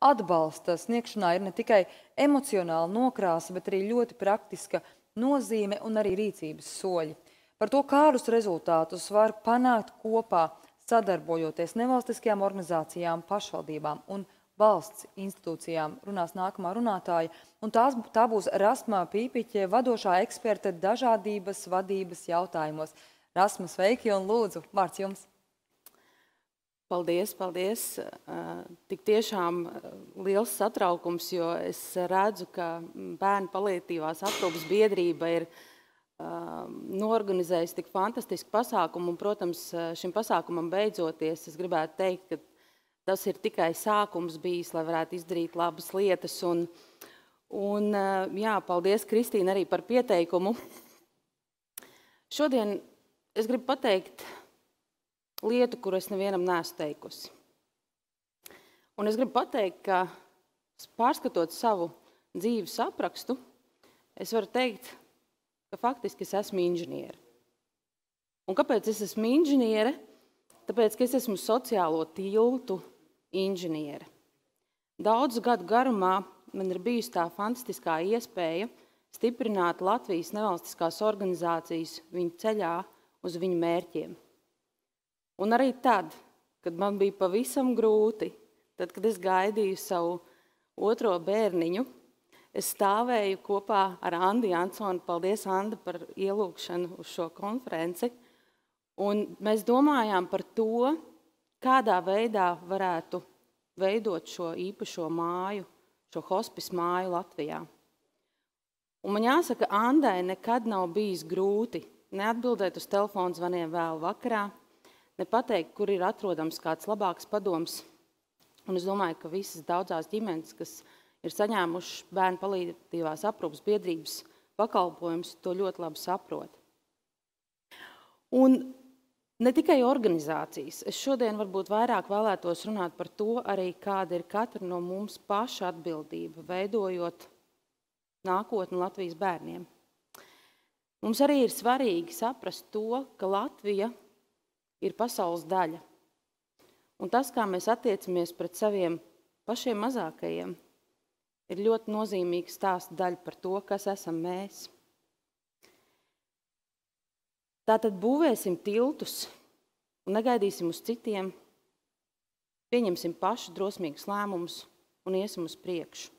atbalsta sniegšanā ir ne tikai emocionāla nokrāsa, bet arī ļoti praktiska nozīme un arī rīcības soļi. Par to, kādus rezultātus var panākt kopā, sadarbojoties nevalstiskajām organizācijām, pašvaldībām un valsts institūcijām, runās nākamā runātāja. Un tā būs Rasma Pīpiķe, vadošā eksperte dažādības vadības jautājumos. Rasma, sveiki un lūdzu, vārds jums. Paldies, paldies. Tik tiešām liels satraukums, jo es redzu, ka Bērnu palietīvās aprūpes biedrība ir norganizējusi tik fantastisku pasākumu, un, protams, šim pasākumam beidzoties, es gribētu teikt, ka tas ir tikai sākums bijis, lai varētu izdarīt labas lietas, un jā, paldies, Kristīna, arī par pieteikumu. Šodien es gribu pateikt lietu, kur es nevienam neesmu teikusi. Un es gribu pateikt, ka pārskatot savu dzīves aprakstu, es varu teikt, ka faktiski es esmu inženiere. Un kāpēc es esmu inženiere? Tāpēc, ka es esmu sociālo tiltu inženiere. Daudzu gadu garumā man ir bijusi tā fantastiskā iespēja stiprināt Latvijas nevalstiskās organizācijas viņu ceļā uz viņu mērķiem. Un arī tad, kad man bija pavisam grūti, tad, kad es gaidīju savu otro bērniņu, es stāvēju kopā ar Andi Jansoni. Paldies, Anda, par ielūgšanu uz šo konferenci. Un mēs domājām par to, kādā veidā varētu veidot šo īpašo māju, šo hospice māju Latvijā. Un man jāsaka, Andai nekad nav bijis grūti neatbildēt uz telefonu zvaniem vēl vakarā, nepateikt, kur ir atrodams kāds labāks padoms. Un es domāju, ka visas daudzās ģimenes, kas ir saņēmuši Bērnu palietīvās aprūpes biedrības pakalpojumus, to ļoti labi saprot. Un ne tikai organizācijas. Es šodien varbūt vairāk vēlētos runāt par to arī, kāda ir katra no mums paša atbildība, veidojot nākotni Latvijas bērniem. Mums arī ir svarīgi saprast to, ka Latvija ir pasaules daļa. Un tas, kā mēs attiecamies pret saviem pašiem mazākajiem, ir ļoti nozīmīgs stāsta daļa par to, kas esam mēs. Tātad būvēsim tiltus un negaidīsim uz citiem, pieņemsim paši drosmīgus lēmumus un iesim uz priekšu.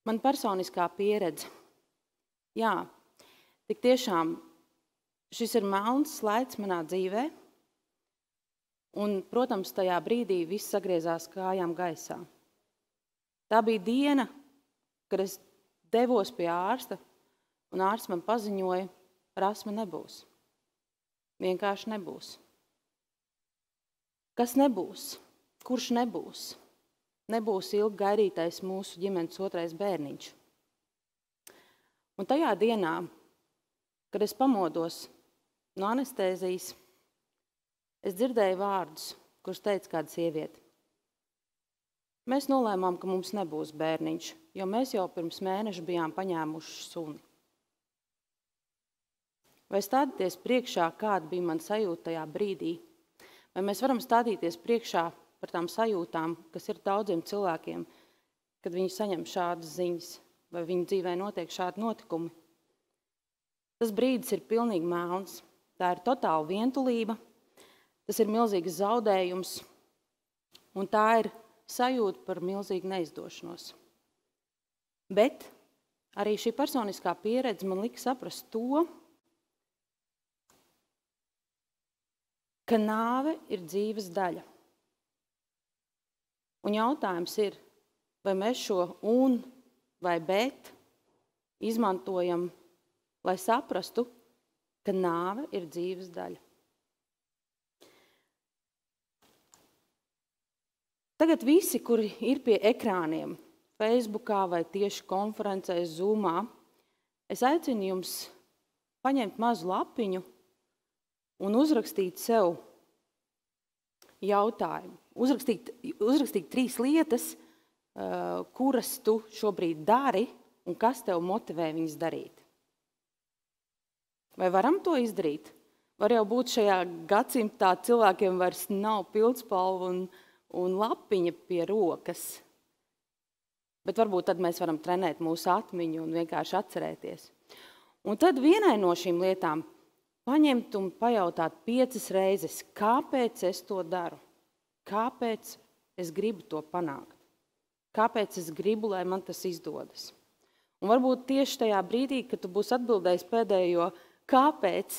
Man personiskā pieredze. Jā, tik tiešām šis ir melns slaids manā dzīvē, un, protams, tajā brīdī viss sagriezās kājām gaisā. Tā bija diena, kad es devos pie ārsta, un ārsts man paziņoja, Rasma nebūs. Vienkārši nebūs. Kas nebūs? Kurš nebūs? Nebūs ilgi gaidītais mūsu ģimenes otrais bērniņš. Un tajā dienā, kad es pamodos no anestēzijas, es dzirdēju vārdus, kurus teica kāda sieviete. Mēs nolēmām, ka mums nebūs bērniņš, jo mēs jau pirms mēneša bijām paņēmuši suni. Vai stādīties priekšā, kāda bija man sajūta tajā brīdī? Vai mēs varam stādīties priekšā par tām sajūtām, kas ir daudziem cilvēkiem, kad viņi saņem šādas ziņas, vai viņu dzīvē notiek šādi notikumi? Tas brīdis ir pilnīgi melns. Tā ir totāla vientulība, tas ir milzīgs zaudējums, un tā ir sajūta par milzīgu neizdošanos. Bet arī šī personiskā pieredze man lika saprast to, ka nāve ir dzīves daļa. Un jautājums ir, vai mēs šo un vai bet izmantojam, lai saprastu, ka nāve ir dzīves daļa. Tagad visi, kuri ir pie ekrāniem, Facebookā vai tieši konferencēs, Zoomā, es aicinu jums paņemt mazu lapiņu un uzrakstīt sev jautājumu. Uzrakstīt 3 lietas, kuras tu šobrīd dari un kas tev motivē viņas darīt. Vai varam to izdarīt? Var jau būt šajā gadsimtā cilvēkiem vairs nav pildspalvu un lapiņa pie rokas, bet varbūt tad mēs varam trenēt mūsu atmiņu un vienkārši atcerēties. Un tad vienai no šīm lietām paņemt un pajautāt 5 reizes, kāpēc es to daru, kāpēc es gribu to panākt, kāpēc es gribu, lai man tas izdodas. Un varbūt tieši tajā brīdī, kad tu būsi atbildējis pēdējo, kāpēc,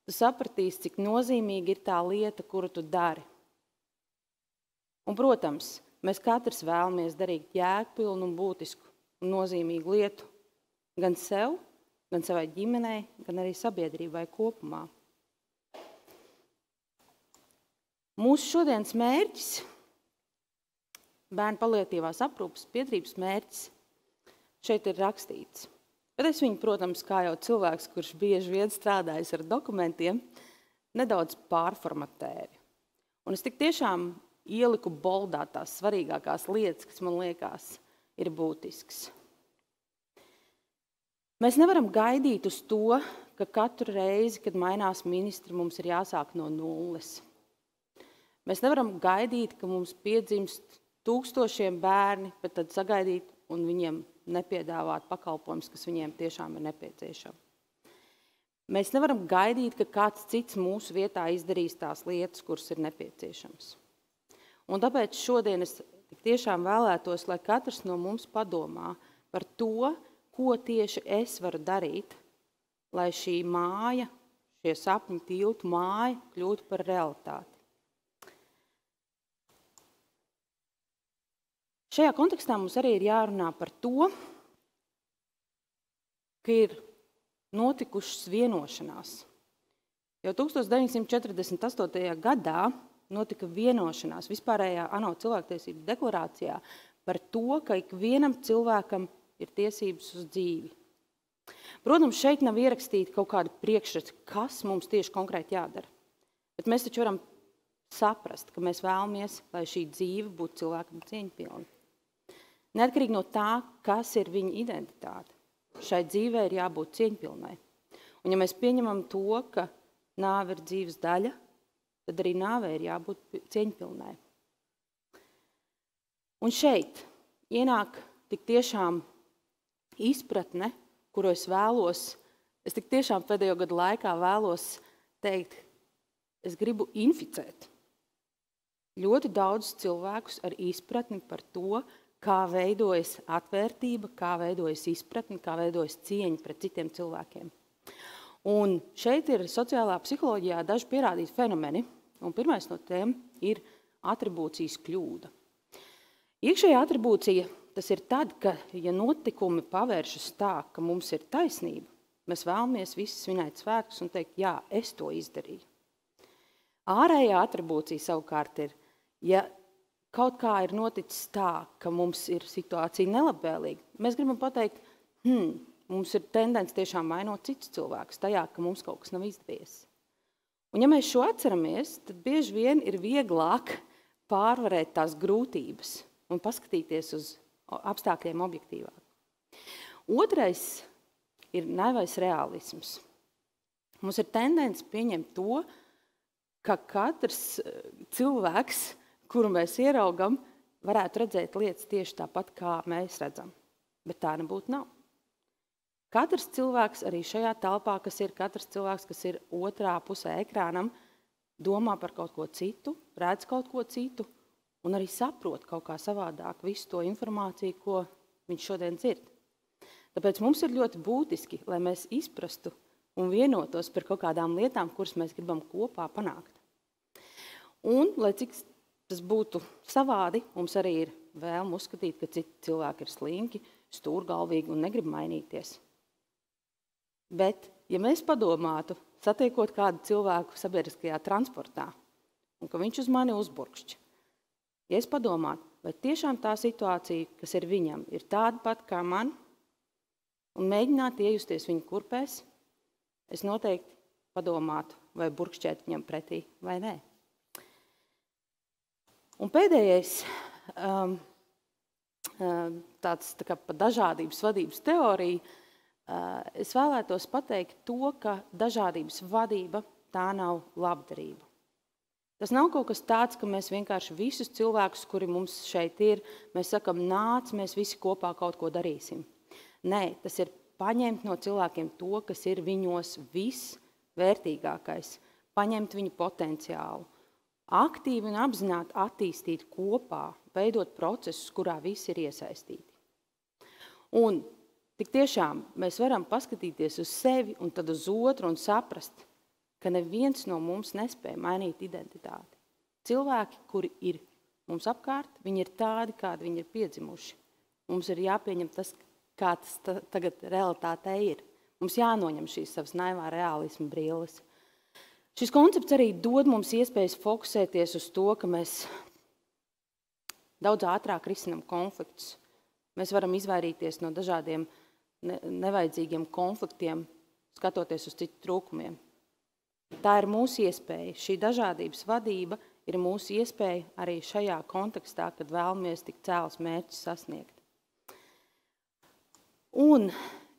tu sapratīsi, cik nozīmīgi ir tā lieta, kuru tu dari. Un, protams, mēs katrs vēlamies darīt jēgpilnu un būtisku un nozīmīgu lietu gan sev, gan savai ģimenei, gan arī sabiedrībai kopumā. Mūsu šodienas mērķis, bērnu paliatīvās aprūpes biedrības mērķis, šeit ir rakstīts. Bet es viņu, protams, kā jau cilvēks, kurš bieži vien strādājis ar dokumentiem, nedaudz pārformatēju. Un es tik tiešām ieliku boldā tās svarīgākās lietas, kas man liekas ir būtisks. Mēs nevaram gaidīt uz to, ka katru reizi, kad mainās ministri, mums ir jāsāk no nulles. Mēs nevaram gaidīt, ka mums piedzimst 1000 bērni, bet tad sagaidīt un viņiem nepiedāvāt pakalpojumus, kas viņiem tiešām ir nepieciešami. Mēs nevaram gaidīt, ka kāds cits mūsu vietā izdarīs tās lietas, kuras ir nepieciešamas. Un tāpēc šodien es tiešām vēlētos, lai katrs no mums padomā par to, ko tieši es varu darīt, lai šī māja, šie sapņu tiltu māja kļūtu par realitāti. Šajā kontekstā mums arī ir jārunā par to, ka ir notikušas vienošanās. Jau 1948. gadā notika vienošanās vispārējā ANO cilvēktiesību deklarācijā par to, ka ikvienam cilvēkam ir tiesības uz dzīvi. Protams, šeit nav ierakstīti kaut kādi priekšrati, kas mums tieši konkrēti jādara. Bet mēs taču varam saprast, ka mēs vēlamies, lai šī dzīve būtu cilvēkam cieņpilna. Neatkarīgi no tā, kas ir viņa identitāte. Šai dzīvē ir jābūt cieņpilnai. Un ja mēs pieņemam to, ka nāve ir dzīves daļa, tad arī nāvei ir jābūt cieņpilnai. Un šeit ienāk tik tiešām izpratne, kuru es tik tiešām pēdējo gadu laikā vēlos teikt, es gribu inficēt ļoti daudz cilvēkus ar izpratni par to, kā veidojas atvērtība, kā veidojas izpratne, kā veidojas cieņa pret citiem cilvēkiem. Un šeit ir sociālā psiholoģijā daži pierādīti fenomeni, un pirmais no tiem ir atribūcijas kļūda. Iekšējā atribūcija tas ir tad, ka, ja notikumi pavēršas tā, ka mums ir taisnība, mēs vēlamies visi svinēt svētkus un teikt, jā, es to izdarīju. Ārējā atribūcija savukārt ir, ja kaut kā ir noticis tā, ka mums ir situācija nelabvēlīga. Mēs gribam pateikt, mums ir tendence tiešām vainot citus cilvēkus tajā, ka mums kaut kas nav izdevies. Un ja mēs šo atceramies, tad bieži vien ir vieglāk pārvarēt tās grūtības un paskatīties uz apstākļiem objektīvāk. Otrais ir naivais realisms. Mums ir tendence pieņemt to, ka katrs cilvēks, kuru mēs ieraugam, varētu redzēt lietas tieši tāpat, kā mēs redzam. Bet tā nebūtu nav. Katrs cilvēks arī šajā telpā, katrs cilvēks, kas ir otrā pusē ekrānam, domā par kaut ko citu, redz kaut ko citu un arī saprot kaut kā savādāk visu to informāciju, ko viņš šodien dzird. Tāpēc mums ir ļoti būtiski, lai mēs izprastu un vienotos par kaut kādām lietām, kuras mēs gribam kopā panākt. Un, lai cik tas būtu savādi, mums arī ir vēlme uzskatīt, ka citi cilvēki ir slinki, stūrgalvīgi un negrib mainīties. Bet, ja mēs padomātu, satiekot kādu cilvēku sabiedriskajā transportā, un ka viņš uz mani uzburkšķi, ja es padomātu, vai tiešām tā situācija, kas ir viņam, ir tāda pat kā man, un mēģinātu iejusties viņa kurpēs, es noteikti padomātu, vai burkšķēt viņam pretī vai nē. Un pēdējais, tāds tā kā pa dažādības vadības teorija, es vēlētos pateikt to, ka dažādības vadība tā nav labdarība. Tas nav kaut kas tāds, ka mēs vienkārši visus cilvēkus, kuri mums šeit ir, mēs sakam, nāc, mēs visi kopā kaut ko darīsim. Nē, tas ir paņemt no cilvēkiem to, kas ir viņos visvērtīgākais, paņemt viņu potenciālu, aktīvi un apzināti attīstīt kopā, veidot procesus, kurā visi ir iesaistīti. Un tik tiešām mēs varam paskatīties uz sevi un tad uz otru un saprast, ka neviens no mums nespēja mainīt identitāti. Cilvēki, kuri ir mums apkārt, viņi ir tādi, kādi viņi ir piedzimuši. Mums ir jāpieņem tas, kā tas tagad realitātē ir. Mums jānoņem šīs savas naivā realisma brilles. Šis koncepts arī dod mums iespējas fokusēties uz to, ka mēs daudz ātrāk risinam konfliktus. Mēs varam izvairīties no dažādiem nevajadzīgiem konfliktiem, skatoties uz citu trūkumiem. Tā ir mūsu iespēja. Šī dažādības vadība ir mūsu iespēja arī šajā kontekstā, kad vēlamies tik cēlus mērķus sasniegt. Un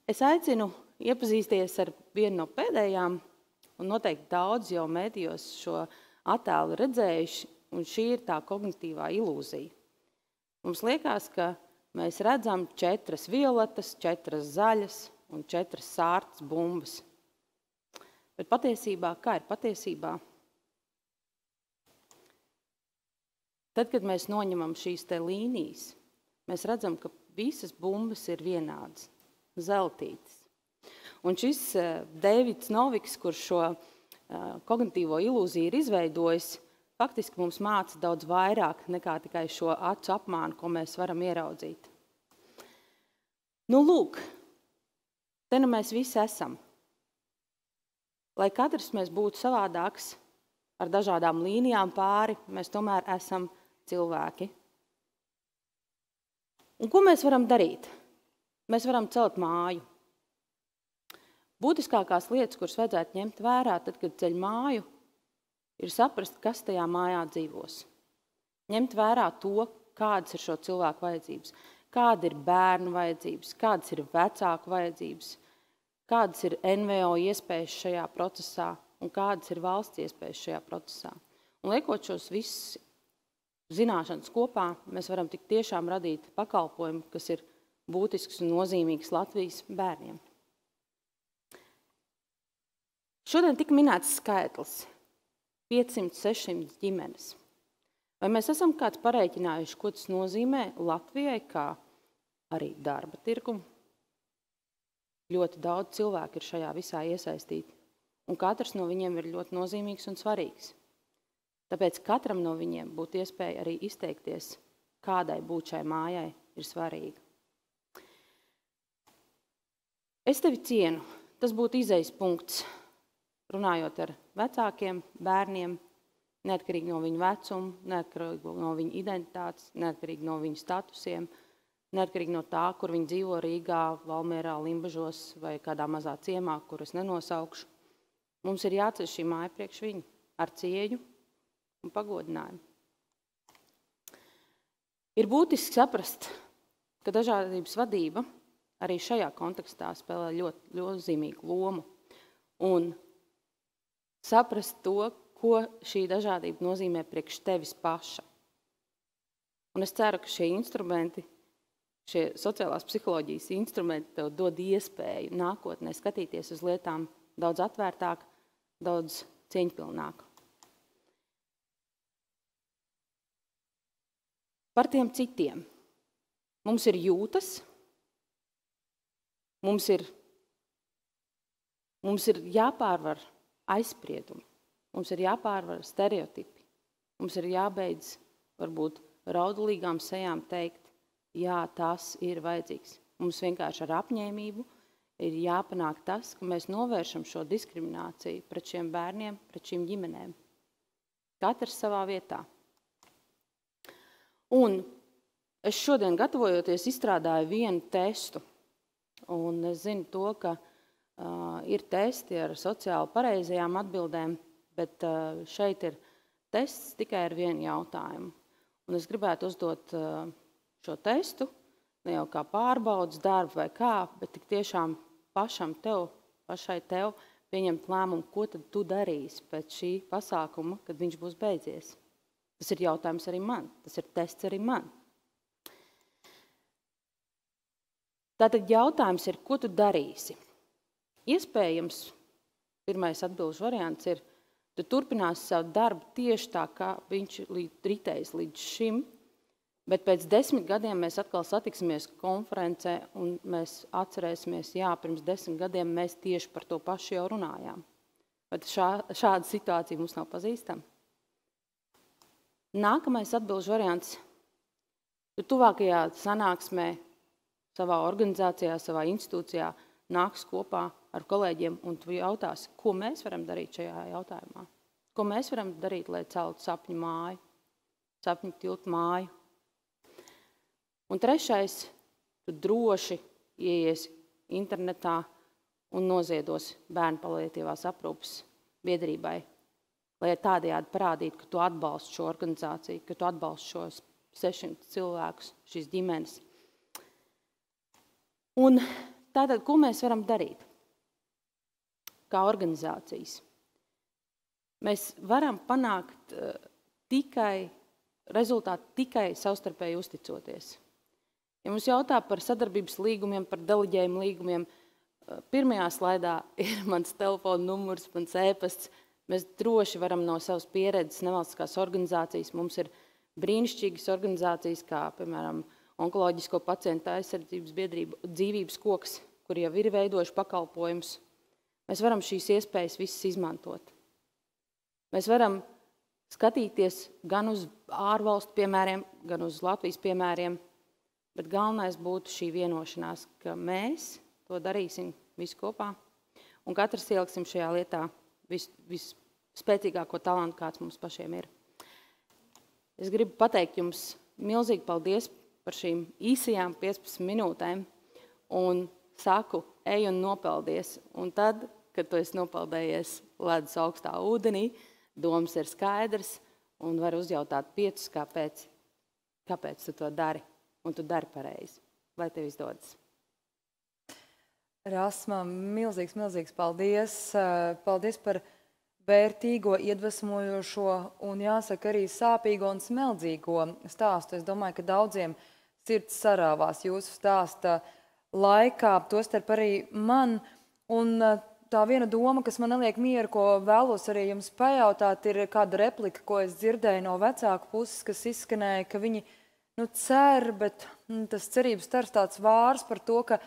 es aicinu iepazīsties ar vienu no pēdējām, un noteikti daudz jau medijos šo attēlu redzējuši, un šī ir tā kognitīvā ilūzija. Mums liekas, ka mēs redzam 4 violetas, 4 zaļas un 4 sārtas bumbas. Bet patiesībā, kā ir patiesībā? Tad, kad mēs noņemam šīs te līnijas, mēs redzam, ka visas bumbas ir vienādas, zeltītas. Un šis Deivids Noviks, kurš šo kognitīvo ilūziju ir izveidojis, faktiski mums māca daudz vairāk nekā tikai šo acu apmānu, ko mēs varam ieraudzīt. Nu, lūk, te nu mēs visi esam. Lai katrs mēs būtu savādāks, ar dažādām līnijām pāri, mēs tomēr esam cilvēki. Un ko mēs varam darīt? Mēs varam celt māju. Būtiskākās lietas, kuras vajadzētu ņemt vērā, tad, kad ceļ māju, ir saprast, kas tajā mājā dzīvos. Ņemt vērā to, kādas ir šo cilvēku vajadzības, kāda ir bērnu vajadzības, kādas ir vecāku vajadzības, kādas ir NVO iespējas šajā procesā un kādas ir valsts iespējas šajā procesā. Un liekot šos visus zināšanas kopā, mēs varam tik tiešām radīt pakalpojumu, kas ir būtisks un nozīmīgs Latvijas bērniem. Šodien tika minēts skaitlis 500–600 ģimenes. Vai mēs esam kāds pareiķinājuši, ko tas nozīmē Latvijai, kā arī darba tirgumu? Ļoti daudz cilvēku ir šajā visā iesaistīti, un katrs no viņiem ir ļoti nozīmīgs un svarīgs. Tāpēc katram no viņiem būtu iespēja arī izteikties, kādai būt šai mājai ir svarīga. Es tevi cienu. Tas būtu izejas punkts, runājot ar vecākiem, bērniem, neatkarīgi no viņu vecuma, neatkarīgi no viņu identitātes, neatkarīgi no viņu statusiem, neatkarīgi no tā, kur viņi dzīvo Rīgā, Valmierā, Limbažos vai kādā mazā ciemā, kur es nenosaukšu. Mums ir jāceļ šī māja priekš viņu ar cieņu un pagodinājumu. Ir būtiski saprast, ka dažādības vadība arī šajā kontekstā spēlē ļoti nozīmīgu lomu. Un saprast to, ko šī dažādība nozīmē priekš tevis paša. Un es ceru, ka šie instrumenti, šie sociālās psiholoģijas instrumenti tev dod iespēju nākotnē skatīties uz lietām daudz atvērtāk, daudz cieņpilnāk. Par tiem citiem. Mums ir jūtas, mums ir jāpārvar aizspriedumi, mums ir jāpārvar stereotipi, mums ir jābeidz varbūt raudulīgām sejām teikt, jā, tas ir vajadzīgs. Mums vienkārši ar apņēmību ir jāpanāk tas, ka mēs novēršam šo diskrimināciju pret šiem bērniem, pret šīm ģimenēm. Katrs savā vietā. Un es šodien gatavojoties izstrādāju vienu testu. Un es zinu to, ka ir testi ar sociāli pareizajām atbildēm, bet šeit ir tests tikai ar vienu jautājumu. Un es gribētu uzdot šo testu, ne jau kā pārbaudas darbu vai kā, bet tik tiešām pašai tev pieņemt lēmumu, ko tad tu darīsi pēc šī pasākuma, kad viņš būs beidzies. Tas ir jautājums arī man, tas ir tests arī man. Tātad jautājums ir, ko tu darīsi? Iespējams, pirmais atbilžu variants ir, tu turpināsi savu darbu tieši tā, kā viņš ritējis līdz šim, bet pēc 10 gadiem mēs atkal satiksimies konferencē un mēs atcerēsimies, jā, pirms 10 gadiem mēs tieši par to pašu jau runājām. Bet šāda situācija mums nav pazīstama. Nākamais atbilžu variants. Tu tuvākajā sanāksmē, savā organizācijā, savā institūcijā nāks kopā ar kolēģiem un tu jautāsi, ko mēs varam darīt šajā jautājumā. Ko mēs varam darīt, lai celtu sapņu māju, sapņu tiltu māju. Un trešais, tu droši ieies internetā un noziedos bērnu paliatīvās aprūpes biedrībai, lai tādējādi parādītu, ka tu atbalsti šo organizāciju, ka tu atbalsti šos 600 cilvēkus, šīs ģimenes. Un tātad, ko mēs varam darīt kā organizācijas? Mēs varam panākt rezultātu tikai savstarpēji uzticoties. Ja mums jautā par sadarbības līgumiem, par deleģējumu līgumiem, pirmajā slaidā ir mans telefona numurs, mans e-pasts. Mēs droši varam no savas pieredzes nevalstiskās organizācijas. Mums ir brīnišķīgas organizācijas, kā, piemēram, Onkoloģisko pacientu aizsardzības biedrība, Dzīvības koks, kur jau ir veidojuši pakalpojumus. Mēs varam šīs iespējas visas izmantot. Mēs varam skatīties gan uz ārvalstu piemēriem, gan uz Latvijas piemēriem, bet galvenais būtu šī vienošanās, ka mēs to darīsim visu kopā un katrs ieliksim šajā lietā visspēcīgāko talantu, kāds mums pašiem ir. Es gribu pateikt jums milzīgi paldies par šīm īsajām 15 minūtēm un saku, ej un nopeldies. Un tad, kad tu esi nopeldējies ledus augstā ūdenī, domas ir skaidrs un var uzjautāt 5, kāpēc tu to dari. Un tu dari pareizi. Lai tev izdodas. Rasma, milzīgs paldies. Paldies par vērtīgo, iedvesmojošo un jāsaka arī sāpīgo un smeldzīgo stāstu. Es domāju, ka daudziem sirds sarāvās jūsu stāsta laikā, tostarp arī man. Un tā viena doma, kas man neliek mieru, ko vēlos arī jums pajautāt, ir kāda replika, ko es dzirdēju no vecāku puses, kas izskanēja, ka viņi cer, bet tas cerības stars tāds vārs par to, ka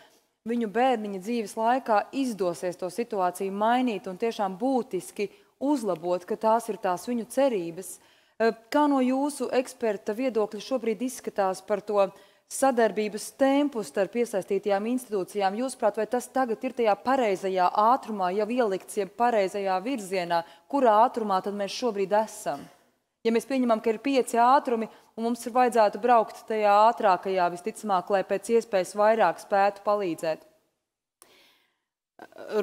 viņu bērniņa dzīves laikā izdosies to situāciju mainīt un tiešām būtiski uzlabot, ka tās ir tās viņu cerības. Kā no jūsu eksperta viedokļa šobrīd izskatās par to sadarbības tempu starp iesaistītajām institūcijām? Jūsuprāt, vai tas tagad ir tajā pareizajā ātrumā jau ielikts, jeb pareizajā virzienā? Kurā ātrumā tad mēs šobrīd esam? Ja mēs pieņemam, ka ir 5 ātrumi, un mums ir vajadzētu braukt tajā ātrākajā, visticamāk, lai pēc iespējas vairāk spētu palīdzēt.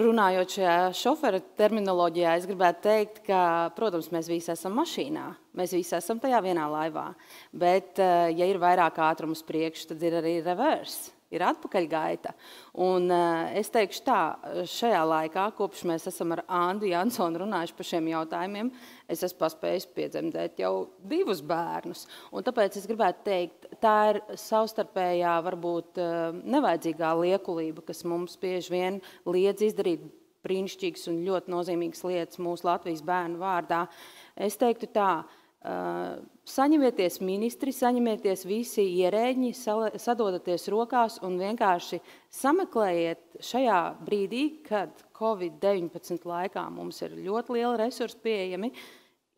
Runājot šajā šofera terminoloģijā, es gribētu teikt, ka, protams, mēs visi esam mašīnā, mēs visi esam tajā vienā laivā, bet, ja ir vairāk ātrumu uz priekšu, tad ir arī reverse. Ir atpakaļgaita. Un es teikšu tā, šajā laikā, kopš mēs esam ar Andu Jansonu runājuši par šiem jautājumiem, es esmu paspējis piedzemdēt jau 2 bērnus. Un tāpēc es gribētu teikt, tā ir savstarpējā, varbūt nevajadzīgā liekulība, kas mums bieži vien liedz izdarīt brīnišķīgas un ļoti nozīmīgas lietas mūsu Latvijas bērnu vārdā. Es teiktu tā, saņemieties ministri, saņemieties visi ierēģi, sadodaties rokās un vienkārši sameklējiet šajā brīdī, kad Covid-19 laikā mums ir ļoti liela resursi pieejami,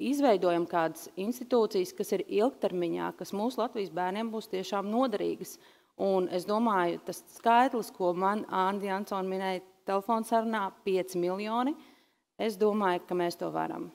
izveidojam kādas institūcijas, kas ir ilgtermiņā, kas mūsu Latvijas bērniem būs tiešām noderīgas. Un es domāju, tas skaitlis, ko man Andi Jansona minēja telefonsarunā, 5 miljoni, es domāju, ka mēs to varam.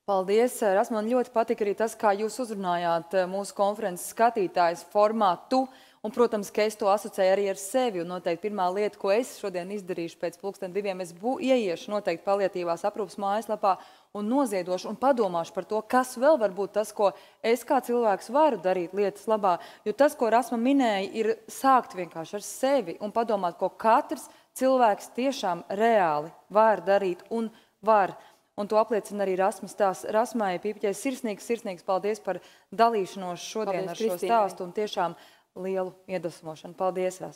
Paldies, Rasma. Man ļoti patika arī tas, kā jūs uzrunājāt mūsu konferences skatītājs formātu. Un, protams, ka es to asociēju arī ar sevi. Un noteikti pirmā lieta, ko es šodien izdarīšu pēc 12:00, es ieiešu noteikti paliatīvās aprūpes mājaslapā un noziedošu un padomāšu par to, kas vēl var būt tas, ko es kā cilvēks varu darīt lietas labā. Jo tas, ko Rasma minēja, ir sākt vienkārši ar sevi un padomāt, ko katrs cilvēks tiešām reāli var darīt un var. Un to apliecina arī Rasmas stāsts. Rasmai Pīpiķai sirsnīgs paldies par dalīšanos šodien Paldies, ar šo Kristīnai. stāstu un tiešām lielu iedvesmošanu. Paldies, Rasma!